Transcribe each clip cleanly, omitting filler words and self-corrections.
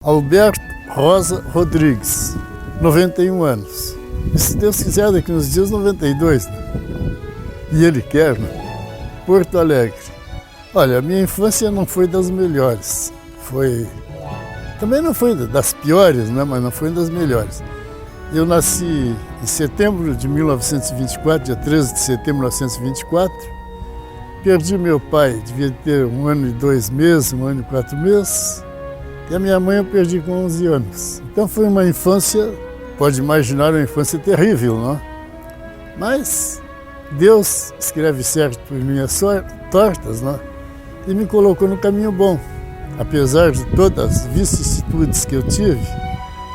Alberto Rosa Rodrigues, 91 anos. E se Deus quiser, daqui uns dias 92, né? E ele quer, né? Porto Alegre. Olha, a minha infância não foi das melhores. Também não foi das piores, né? Mas não foi das melhores. Eu nasci em setembro de 1924, dia 13 de setembro de 1924. Perdi meu pai, devia ter 1 ano e 2 meses, 1 ano e 4 meses. E a minha mãe eu perdi com 11 anos. Então foi uma infância, pode imaginar, uma infância terrível, não? Mas Deus escreve certo por minhas tortas, não? E me colocou no caminho bom. Apesar de todas as vicissitudes que eu tive,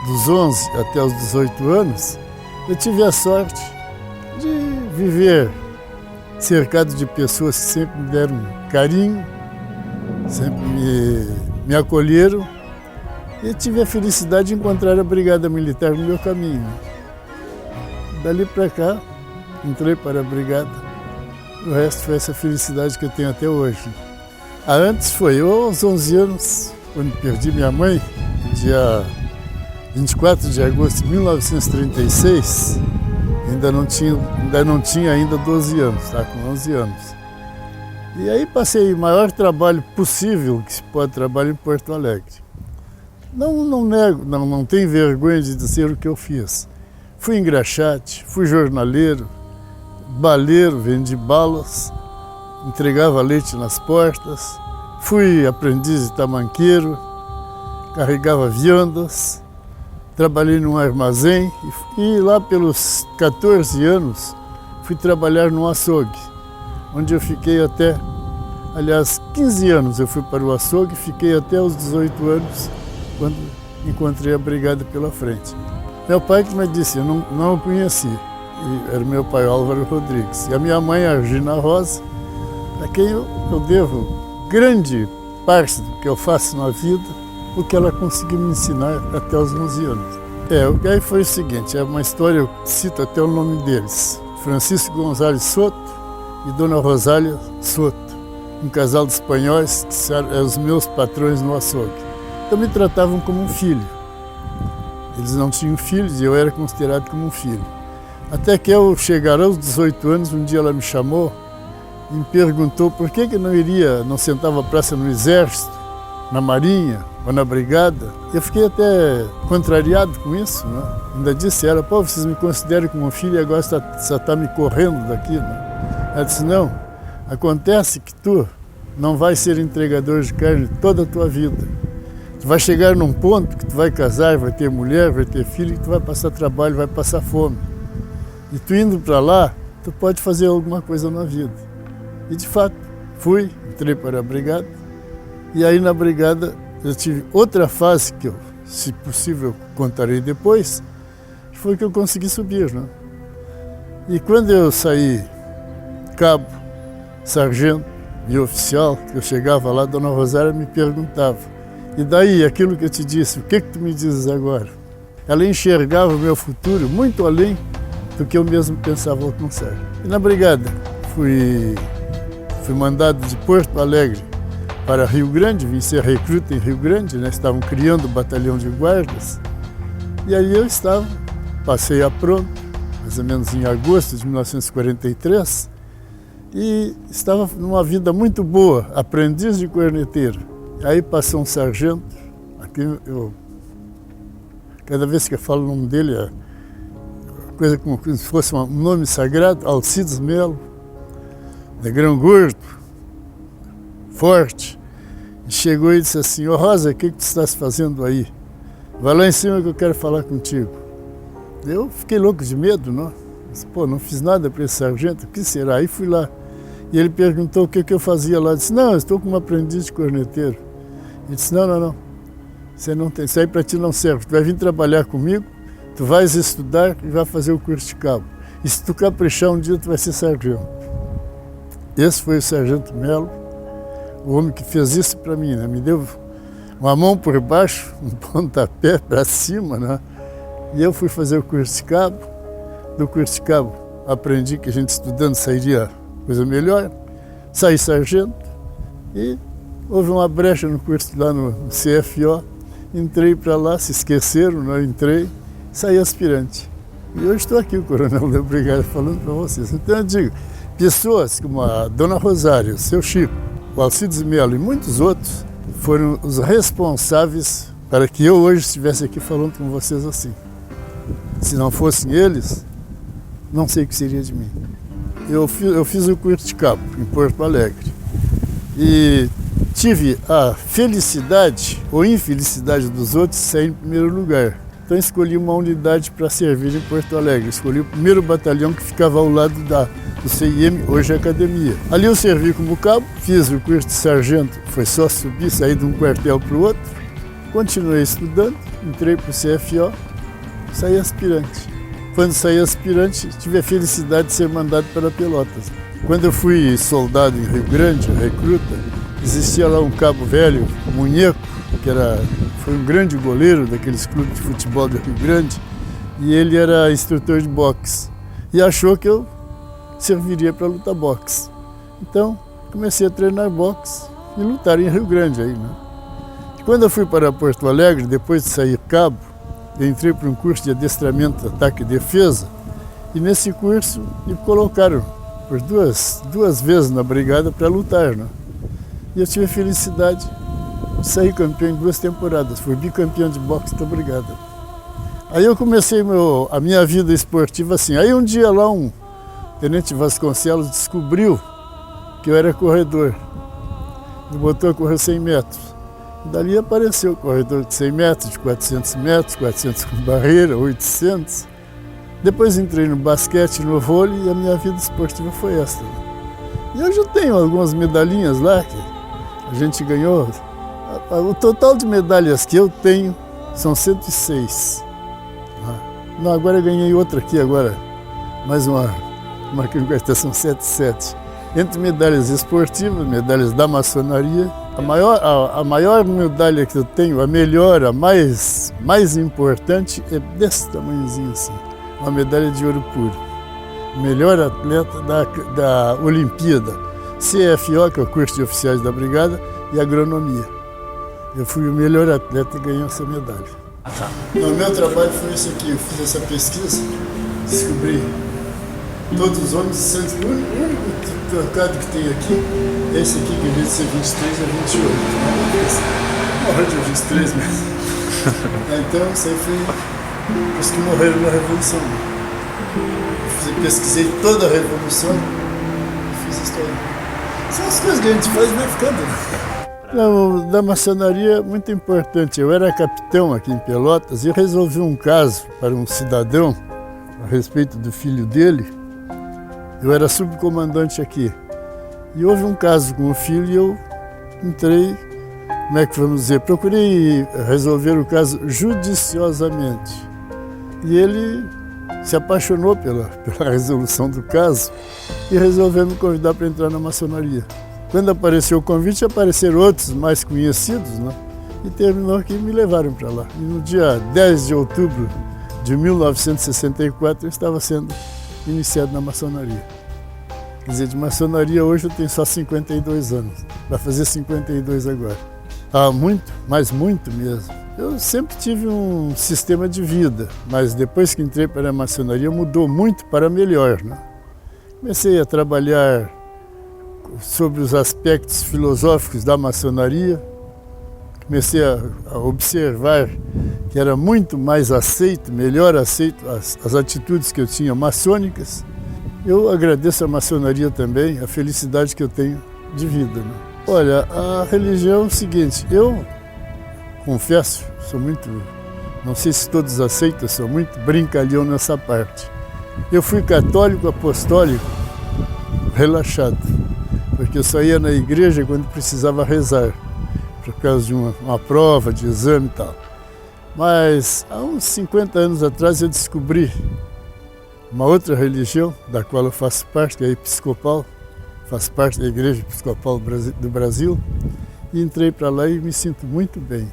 dos 11 até os 18 anos, eu tive a sorte de viver cercado de pessoas que sempre me deram carinho, sempre me acolheram. E tive a felicidade de encontrar a Brigada Militar no meu caminho. Dali para cá, entrei para a Brigada. O resto foi essa felicidade que eu tenho até hoje. Antes foi eu, aos 11 anos, quando perdi minha mãe, dia 24 de agosto de 1936, ainda não tinha 12 anos, tá? Com 11 anos. E aí passei o maior trabalho possível que se pode trabalhar em Porto Alegre. Não nego, não tenho vergonha de dizer o que eu fiz. Fui engraxate, fui jornaleiro, baleiro, vendi balas, entregava leite nas portas, fui aprendiz de tamanqueiro, carregava viandas, trabalhei num armazém e lá pelos 14 anos fui trabalhar num açougue, onde eu fiquei até, 15 anos eu fui para o açougue, fiquei até os 18 anos, quando encontrei a Brigada pela frente. Meu pai que me disse, eu não o conheci, era meu pai Álvaro Rodrigues. E a minha mãe, Argina Rosa, a quem eu devo grande parte do que eu faço na vida, o que ela conseguiu me ensinar até os 11 anos. O aí foi o seguinte, é uma história, eu cito até o nome deles, Francisco Gonzalez Soto e Dona Rosália Soto, um casal de espanhóis que eram os meus patrões no açougue. Então me tratavam como um filho. Eles não tinham filhos e eu era considerado como um filho. Até que eu chegar aos 18 anos, um dia ela me chamou e me perguntou por que eu não sentava praça no Exército, na Marinha ou na Brigada. Eu fiquei até contrariado com isso, né? Ainda disse a ela, pô, vocês me consideram como um filho e agora só está me correndo daqui, né? Ela disse, não, acontece que tu não vai ser entregador de carne toda a tua vida. Tu vai chegar num ponto que tu vai casar, vai ter mulher, vai ter filho, e tu vai passar trabalho, vai passar fome. E tu indo para lá, tu pode fazer alguma coisa na vida. E de fato, entrei para a Brigada. E aí na Brigada eu tive outra fase que eu, se possível, contarei depois, que foi que eu consegui subir, né? E quando eu saí cabo, sargento e oficial, eu chegava lá, Dona Rosália me perguntava, e daí, aquilo que eu te disse, o que tu me dizes agora? Ela enxergava o meu futuro muito além do que eu mesmo pensava alcançar. E na Brigada, fui mandado de Porto Alegre para Rio Grande, vim ser recruta em Rio Grande, né? Estavam criando o batalhão de guardas. E aí eu passei a pronto, mais ou menos em agosto de 1943, e estava numa vida muito boa, aprendiz de corneteiro. Aí passou um sargento, aqui cada vez que eu falo o nome dele, é coisa como se fosse um nome sagrado, Alcides Melo, negrão gordo, forte. E chegou e disse assim, ô Rosa, o que tu estás fazendo aí? Vai lá em cima que eu quero falar contigo. Eu fiquei louco de medo, não? Disse, pô, não fiz nada para esse sargento, o que será? Aí fui lá. E ele perguntou o que eu fazia lá. Eu disse, não, eu estou como aprendiz de corneteiro. Ele disse, não, você não tem, isso aí para ti não serve. Tu vai vir trabalhar comigo, tu vais estudar e vai fazer o curso de cabo. E se tu caprichar um dia, tu vai ser sargento. Esse foi o Sargento Melo, o homem que fez isso para mim, né? Me deu uma mão por baixo, um pontapé para cima, né? E eu fui fazer o curso de cabo. Do curso de cabo, aprendi que a gente estudando sairia coisa melhor, saí sargento e houve uma brecha no curso lá no CFO Entrei para lá, se esqueceram, não entrei, saí aspirante. E hoje estou aqui, o coronel da brigada, falando para vocês. Então eu digo, pessoas como a Dona Rosário, o seu Chico, o Alcides Melo e muitos outros foram os responsáveis para que eu hoje estivesse aqui falando com vocês assim. Se não fossem eles, não sei o que seria de mim. Eu fiz o curso de cabo em Porto Alegre e tive a felicidade ou infelicidade dos outros de sair em primeiro lugar. Então escolhi uma unidade para servir em Porto Alegre. Escolhi o primeiro batalhão que ficava ao lado do CIM, hoje é academia. Ali eu servi como cabo, fiz o curso de sargento, foi só subir, sair de um quartel para o outro. Continuei estudando, entrei para o CFO, saí aspirante. Quando saí aspirante, tive a felicidade de ser mandado para Pelotas. Quando eu fui soldado em Rio Grande, recruta, existia lá um cabo velho, Munheco, que foi um grande goleiro daqueles clubes de futebol do Rio Grande, e ele era instrutor de boxe. E achou que eu serviria para lutar boxe. Então, comecei a treinar boxe e lutar em Rio Grande aí, né? Quando eu fui para Porto Alegre, depois de sair cabo, eu entrei para um curso de adestramento, ataque e defesa, e nesse curso me colocaram por duas vezes na brigada para lutar, né? E eu tive a felicidade de sair campeão em 2 temporadas, fui bicampeão de boxe da brigada. Aí eu comecei a minha vida esportiva assim. Aí um dia lá um tenente Vasconcelos descobriu que eu era corredor, me botou a correr 100 metros. Dali apareceu o corredor de 100 metros, de 400 metros, 400 com barreira, 800. Depois entrei no basquete, no vôlei e a minha vida esportiva foi esta. E hoje eu tenho algumas medalhinhas lá que a gente ganhou. O total de medalhas que eu tenho são 106. Não, agora eu ganhei outra aqui agora, mais uma que são 77. Entre medalhas esportivas, medalhas da maçonaria, a maior medalha que eu tenho, a melhor, a mais importante, é desse tamanhozinho assim. Uma medalha de ouro puro. Melhor atleta da Olimpíada. CFO, que é o curso de oficiais da brigada, e agronomia. Eu fui o melhor atleta e ganhei essa medalha. O meu trabalho foi esse aqui, eu fiz essa pesquisa, descobri todos os homens, o único trocado que tem aqui é esse aqui, que em vez de ser 23 é 28. Morreu de 23 mesmo. Então, isso aí foi os que morreram na Revolução. Eu pesquisei toda a Revolução e fiz história. São as coisas que a gente faz e vai ficando. Da maçonaria, muito importante. Eu era capitão aqui em Pelotas e resolvi um caso para um cidadão a respeito do filho dele. Eu era subcomandante aqui. E houve um caso com o filho e eu entrei, como é que vamos dizer, procurei resolver o caso judiciosamente. E ele se apaixonou pela resolução do caso e resolveu me convidar para entrar na maçonaria. Quando apareceu o convite, apareceram outros mais conhecidos, né? E terminou que me levaram para lá. E no dia 10 de outubro de 1964, eu estava sendo iniciado na maçonaria. Quer dizer, de maçonaria hoje eu tenho só 52 anos. Vai fazer 52 agora. Muito, mas muito mesmo. Eu sempre tive um sistema de vida, mas depois que entrei para a maçonaria mudou muito para melhor, né? Comecei a trabalhar sobre os aspectos filosóficos da maçonaria, comecei a observar que era muito mais aceito, melhor aceito as atitudes que eu tinha maçônicas. Eu agradeço à maçonaria também, a felicidade que eu tenho de vida, né? Olha, a religião é o seguinte, eu confesso, sou muito, não sei se todos aceitam, sou muito brincalhão nessa parte. Eu fui católico apostólico relaxado, porque eu só ia na igreja quando precisava rezar, por causa de uma prova, de exame e tal. Mas há uns 50 anos atrás eu descobri uma outra religião, da qual eu faço parte, que é a episcopal, faço parte da Igreja Episcopal do Brasil, e entrei para lá e me sinto muito bem.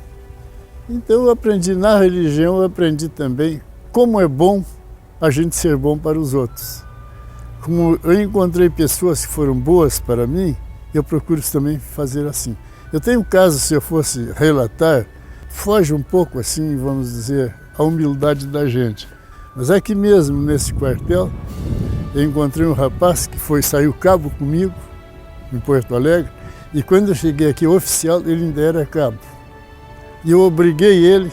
Então eu aprendi na religião, eu aprendi também como é bom a gente ser bom para os outros. Como eu encontrei pessoas que foram boas para mim, eu procuro também fazer assim. Eu tenho um caso, se eu fosse relatar, foge um pouco, assim, vamos dizer, a humildade da gente. Mas aqui mesmo, nesse quartel, eu encontrei um rapaz que saiu cabo comigo, em Porto Alegre, e quando eu cheguei aqui oficial, ele ainda era cabo. E eu obriguei ele,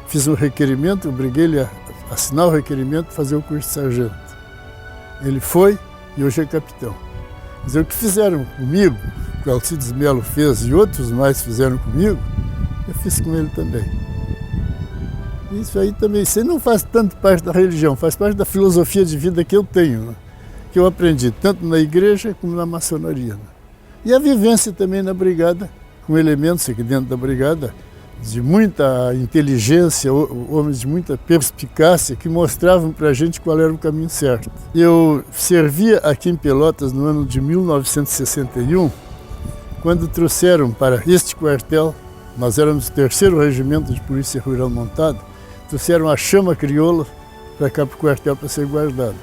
fiz um requerimento, obriguei ele a assinar o requerimento e fazer o curso de sargento. Ele foi e hoje é capitão. Mas o que fizeram comigo, que o Alcides Melo fez e outros mais fizeram comigo, eu fiz com ele também. Isso aí também, isso aí não faz tanto parte da religião, faz parte da filosofia de vida que eu tenho, né? Que eu aprendi tanto na igreja como na maçonaria. Né? E a vivência também na brigada, com elementos aqui dentro da brigada, de muita inteligência, homens de muita perspicácia, que mostravam para a gente qual era o caminho certo. Eu servia aqui em Pelotas no ano de 1961, quando trouxeram para este quartel, nós éramos o 3º Regimento de Polícia Rural Montada, trouxeram a chama crioula para cá para o quartel para ser guardada.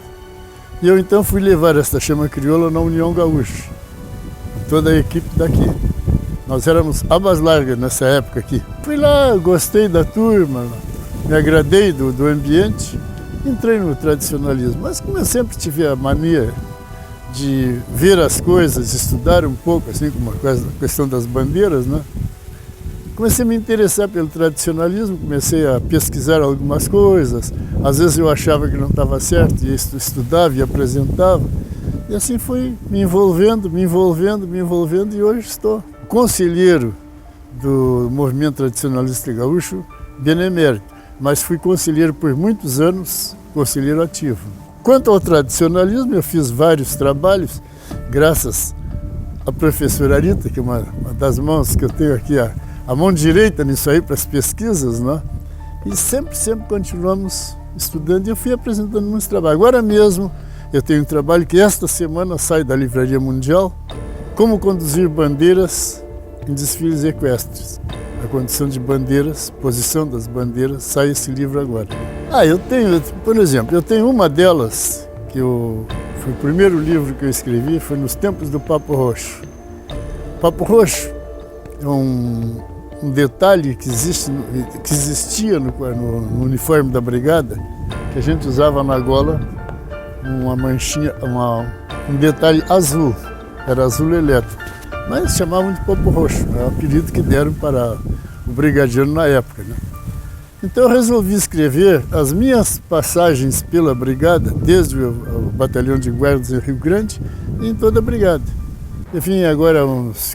E eu então fui levar esta chama crioula na União Gaúcha, toda a equipe daqui. Nós éramos abas largas nessa época aqui. Fui lá, gostei da turma, me agradei do ambiente, entrei no tradicionalismo. Mas como eu sempre tive a mania de ver as coisas, estudar um pouco, assim como a questão das bandeiras, né? Comecei a me interessar pelo tradicionalismo, comecei a pesquisar algumas coisas. Às vezes eu achava que não estava certo, e estudava e apresentava. E assim fui me envolvendo, e hoje estou conselheiro do movimento tradicionalista gaúcho, benemérito, mas fui conselheiro por muitos anos, conselheiro ativo. Quanto ao tradicionalismo, eu fiz vários trabalhos, graças à professora Arita, que é uma das mãos que eu tenho aqui, a mão direita nisso aí para as pesquisas, né? E sempre continuamos estudando e eu fui apresentando muitos trabalhos. Agora mesmo eu tenho um trabalho que esta semana sai da Livraria Mundial, Como conduzir bandeiras em desfiles equestres. A condição de bandeiras, posição das bandeiras, sai esse livro agora. Eu tenho, por exemplo, uma delas, foi o primeiro livro que eu escrevi, foi nos tempos do Papo Roxo. Papo Roxo é um detalhe que existia no uniforme da brigada, que a gente usava na gola uma manchinha, um detalhe azul, era azul elétrico, mas chamavam de Papo Roxo, é o apelido que deram para o brigadiano na época, né? Então eu resolvi escrever as minhas passagens pela brigada, desde o batalhão de guardas em Rio Grande e em toda a brigada. Enfim, agora,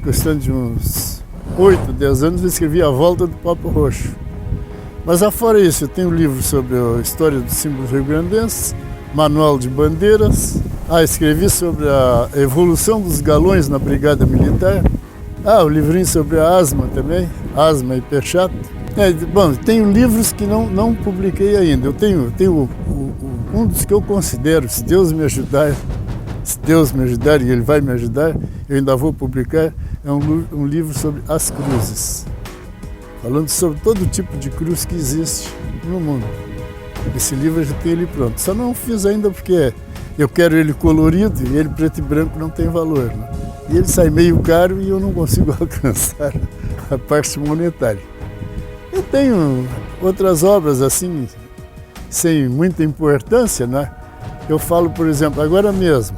questão de uns 8, 10 anos, eu escrevi A Volta do Papo Roxo. Mas afora isso, eu tenho um livro sobre a história dos símbolos rio-grandenses, manual de bandeiras. Escrevi sobre a evolução dos galões na brigada militar. O livrinho sobre a asma também, asma e peixato. Bom, tenho livros que não publiquei ainda. Eu tenho um dos que eu considero, se Deus me ajudar e Ele vai me ajudar, eu ainda vou publicar, é um livro sobre as cruzes. Falando sobre todo tipo de cruz que existe no mundo. Esse livro eu já tenho ele pronto. Só não fiz ainda porque eu quero ele colorido e ele preto e branco não tem valor, né? E ele sai meio caro e eu não consigo alcançar a parte monetária. Eu tenho outras obras assim, sem muita importância, né? Eu falo, por exemplo, agora mesmo,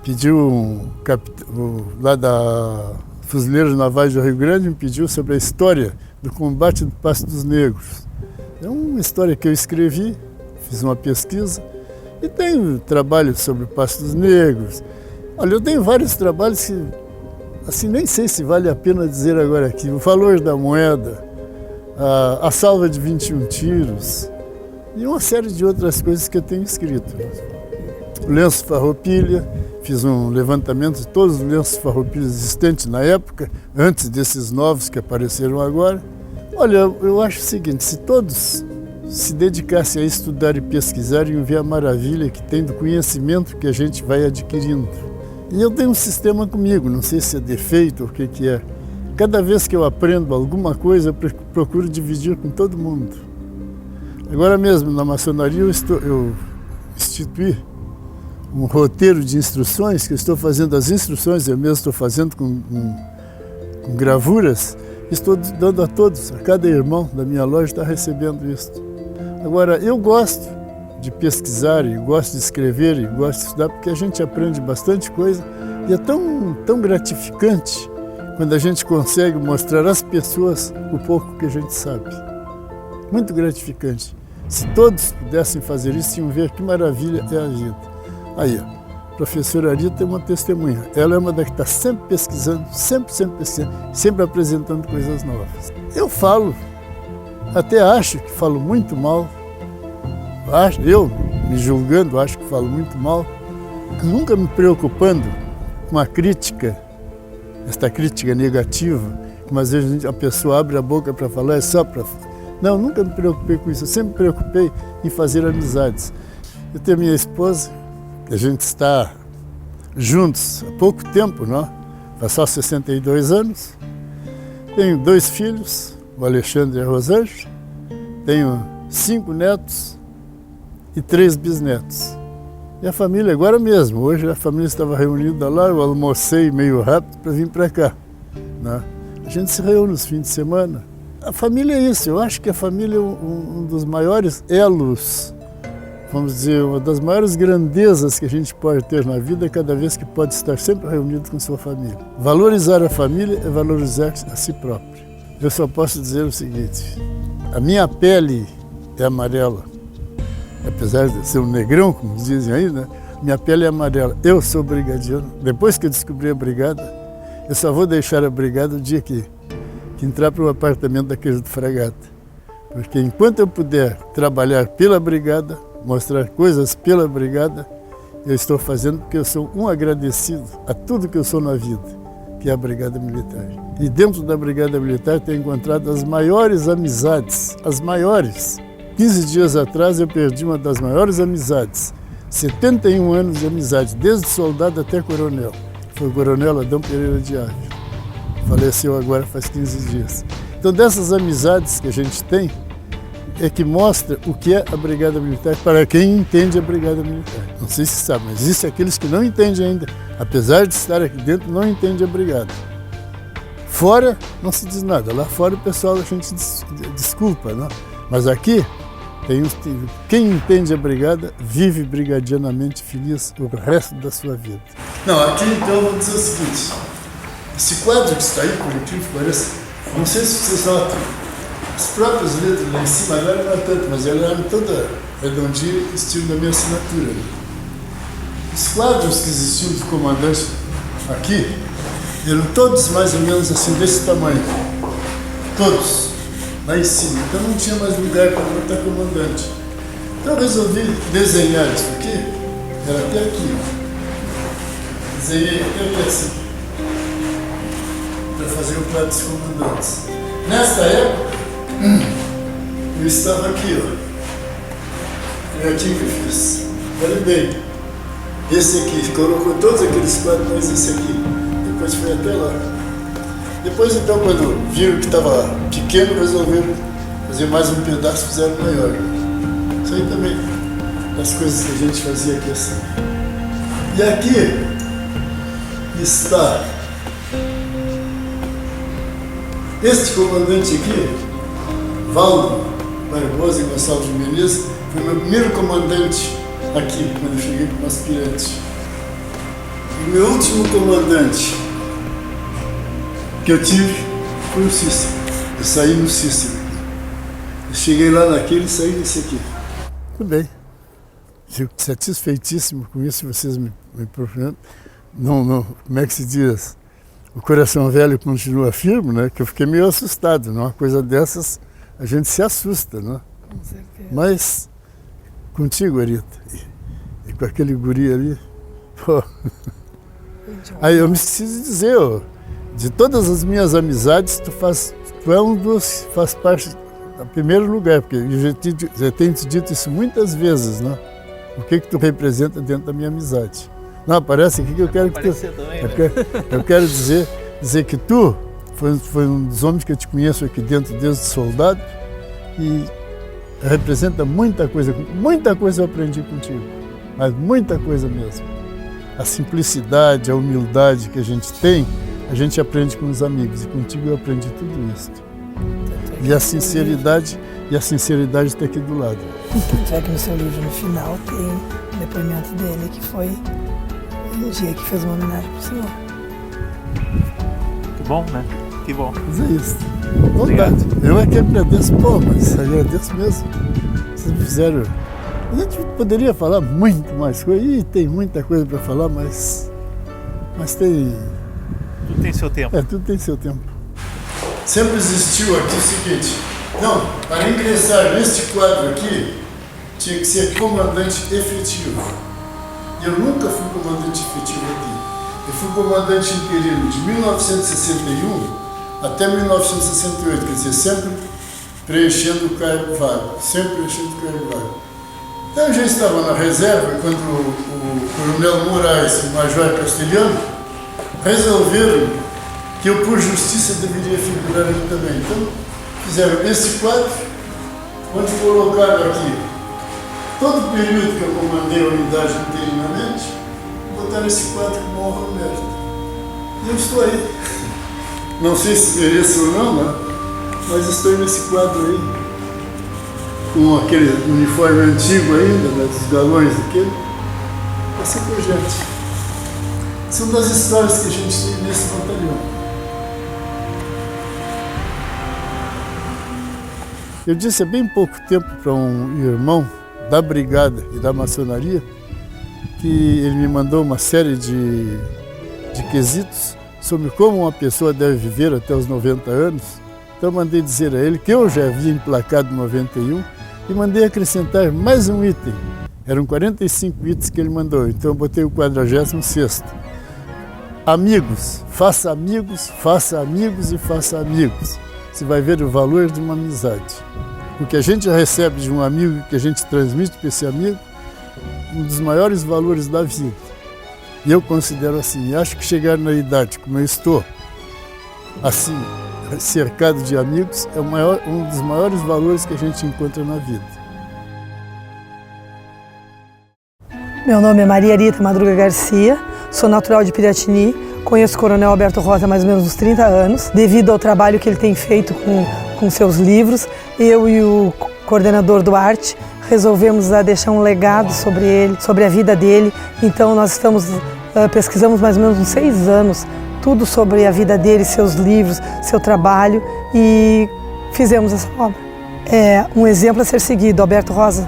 pediu um capitão lá da Fuzileiros Navais do Rio Grande, me pediu sobre a história do combate do Passo dos Negros. É uma história que eu escrevi, fiz uma pesquisa, e tenho trabalho sobre o Passo dos Negros. Olha, eu tenho vários trabalhos que, assim, nem sei se vale a pena dizer agora aqui. O valor da moeda, a salva de 21 tiros e uma série de outras coisas que eu tenho escrito. O lenço farroupilha, fiz um levantamento de todos os lenços farroupilhas existentes na época, antes desses novos que apareceram agora. Olha, eu acho o seguinte, se todos se dedicassem a estudar e pesquisar, iam ver a maravilha que tem do conhecimento que a gente vai adquirindo. E eu tenho um sistema comigo, não sei se é defeito ou o que é. Cada vez que eu aprendo alguma coisa, eu procuro dividir com todo mundo. Agora mesmo, na maçonaria, eu instituí um roteiro de instruções, que eu estou fazendo as instruções, eu mesmo estou fazendo com gravuras, Estou dando a todos, a cada irmão da minha loja está recebendo isso. Agora, eu gosto de pesquisar, e gosto de escrever, e gosto de estudar, porque a gente aprende bastante coisa e é tão gratificante quando a gente consegue mostrar às pessoas o pouco que a gente sabe. Muito gratificante. Se todos pudessem fazer isso, iam ver que maravilha é a vida. Aí, a professora Arita é uma testemunha. Ela é uma da que está sempre pesquisando, sempre pesquisando, sempre apresentando coisas novas. Eu falo, até acho que falo muito mal. Eu, me julgando, acho que falo muito mal. Nunca me preocupando com a crítica, esta crítica negativa, como às vezes a pessoa abre a boca para falar, é só para... Não, nunca me preocupei com isso. Eu sempre me preocupei em fazer amizades. Eu tenho minha esposa, que a gente está juntos há pouco tempo, não? Faz só 62 anos. Tenho 2 filhos, o Alexandre e a Rosângela. Tenho 5 netos e 3 bisnetos. E a família, agora mesmo, hoje a família estava reunida lá, eu almocei meio rápido para vir para cá, né? A gente se reúne nos fins de semana. A família é isso, eu acho que a família é um dos maiores elos, vamos dizer, uma das maiores grandezas que a gente pode ter na vida, cada vez que pode estar sempre reunido com sua família. Valorizar a família é valorizar a si próprio. Eu só posso dizer o seguinte, a minha pele é amarela, apesar de ser um negrão, como dizem aí, né? Minha pele é amarela, eu sou brigadiano. Depois que eu descobri a brigada, eu só vou deixar a brigada o dia que entrar para um apartamento daqueles do Fragata. Porque enquanto eu puder trabalhar pela brigada, mostrar coisas pela brigada, eu estou fazendo porque eu sou um agradecido a tudo que eu sou na vida, que é a Brigada Militar. E dentro da Brigada Militar tenho encontrado as maiores amizades, as maiores. 15 dias atrás eu perdi uma das maiores amizades, 71 anos de amizade, desde soldado até coronel. Foi o coronel Adão Pereira de Ávila. Faleceu agora faz 15 dias. Então, dessas amizades que a gente tem, é que mostra o que é a Brigada Militar para quem entende a Brigada Militar. Não sei se sabe, mas existem aqueles que não entendem ainda. Apesar de estar aqui dentro, não entendem a Brigada. Fora, não se diz nada. Lá fora, o pessoal, a gente desculpa, não? Mas aqui, quem entende a Brigada, vive brigadianamente feliz o resto da sua vida. Não, aqui, então, eu vou dizer o seguinte. Esse quadro que está aí, por incrível que pareça, não sei se vocês notam, as próprias letras lá em cima, agora não é tanto, mas ela era toda redondinha, estilo da minha assinatura. Né? Os quadros que existiam de comandante aqui, eram todos mais ou menos assim, desse tamanho. Todos, lá em cima. Então não tinha mais lugar para botar comandante. Então eu resolvi desenhar isso aqui, era até aqui. Desenhei até aqui assim. Para fazer o quadro dos comandantes. Nesta época, eu estava aqui, ó. Foi aqui que eu fiz. Olha bem, esse aqui, colocou todos aqueles quadros, mas esse aqui, depois foi até lá. Depois, então, quando viram que estava pequeno, resolveram fazer mais um pedaço, fizeram maior. Isso aí também, das coisas que a gente fazia aqui assim. E aqui está este comandante aqui, Valdo Barbosa e Gonçalves de Menezes, foi meu primeiro comandante aqui, quando eu cheguei como aspirante. E meu último comandante que eu tive foi o Cícero. Eu saí no Cícero. Eu cheguei lá naquele e saí nesse aqui. Tudo bem. Fico satisfeitíssimo com isso, vocês me proporcionando. Não, como é que se diz? O coração velho continua firme, né? Que eu fiquei meio assustado, né? Uma coisa dessas, a gente se assusta, né? Com certeza. Mas, contigo, Arita, e com aquele guri ali, pô. Aí eu me esqueci de dizer, ó, de todas as minhas amizades, tu é um dos, faz parte do primeiro lugar, porque eu já tenho te dito isso muitas vezes, né? O que tu representa dentro da minha amizade. Não, aparece aqui que eu quero que tu... Também, eu quero dizer que tu foi um dos homens que eu te conheço aqui dentro desde soldado e representa muita coisa eu aprendi contigo, mas muita coisa mesmo. A simplicidade, a humildade que a gente tem, a gente aprende com os amigos, e contigo eu aprendi tudo isso. E a sinceridade está aqui do lado. Tanto é que no seu livro, no final, tem um depoimento dele que foi o dia que fez uma homenagem para o senhor. Que bom, né? Que bom. Mas é isso. Vontade. Eu é que agradeço, mas agradeço mesmo. Vocês me fizeram. A gente poderia falar muito mais coisa, e tem muita coisa para falar, mas tem. Tudo tem seu tempo. Tudo tem seu tempo. Sempre existiu aqui o seguinte: não, para ingressar neste quadro aqui, tinha que ser comandante efetivo. Eu nunca fui comandante efetivo aqui. Eu fui comandante interino de 1961 até 1968, quer dizer, sempre preenchendo o cargo vago, Então eu já estava na reserva quando o coronel Moraes e o major Castelhano resolveram que eu, por justiça, deveria figurar ali também. Então, fizeram esse quadro, onde colocaram aqui todo o período que eu comandei a unidade interinamente, botaram esse quadro como honra ao mérito. E eu estou aí. Não sei se mereço ou não, né? Mas estou nesse quadro aí, com aquele uniforme antigo ainda, né, dos galões daquele. Assim por diante. São das histórias que a gente tem nesse batalhão. Eu disse há bem pouco tempo para um irmão da brigada e da maçonaria que ele me mandou uma série de quesitos sobre como uma pessoa deve viver até os 90 anos. Então eu mandei dizer a ele que eu já havia emplacado 91 e mandei acrescentar mais um item. Eram 45 itens que ele mandou, então eu botei o 46º. Amigos, faça amigos, faça amigos e faça amigos. Você vai ver o valor de uma amizade. O que a gente recebe de um amigo, que a gente transmite para esse amigo, um dos maiores valores da vida. E eu considero assim, acho que chegar na idade como eu estou, assim, cercado de amigos, é um dos maiores valores que a gente encontra na vida. Meu nome é Maria Rita Madruga Garcia, sou natural de Piratini, conheço o Coronel Alberto Rosa há mais ou menos uns 30 anos, devido ao trabalho que ele tem feito com seus livros. Eu e o coordenador Duarte resolvemos deixar um legado sobre ele, sobre a vida dele. Então nós pesquisamos mais ou menos uns 6 anos tudo sobre a vida dele, seus livros, seu trabalho, e fizemos essa obra. É um exemplo a ser seguido, Alberto Rosa,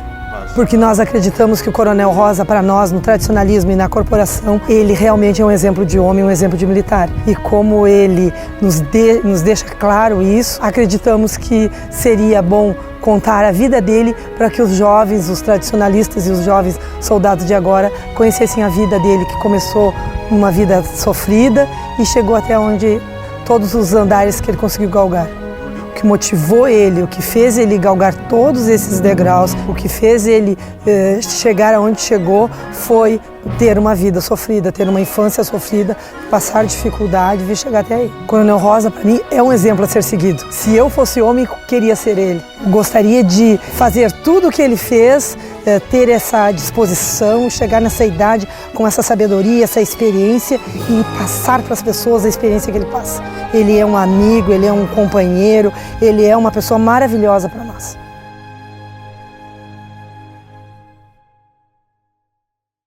porque nós acreditamos que o Coronel Rosa, para nós, no tradicionalismo e na corporação, ele realmente é um exemplo de homem, um exemplo de militar. E como ele nos deixa claro isso, acreditamos que seria bom contar a vida dele para que os jovens, os tradicionalistas e os jovens soldados de agora conhecessem a vida dele, que começou numa vida sofrida e chegou até onde todos os andares que ele conseguiu galgar. O que motivou ele, o que fez ele galgar todos esses degraus, o que fez ele chegar aonde chegou foi ter uma vida sofrida, ter uma infância sofrida, passar dificuldade e chegar até aí. Coronel Rosa, para mim, é um exemplo a ser seguido. Se eu fosse homem, queria ser ele. Gostaria de fazer tudo o que ele fez, ter essa disposição, chegar nessa idade com essa sabedoria, essa experiência e passar para as pessoas a experiência que ele passa. Ele é um amigo, ele é um companheiro, ele é uma pessoa maravilhosa para nós.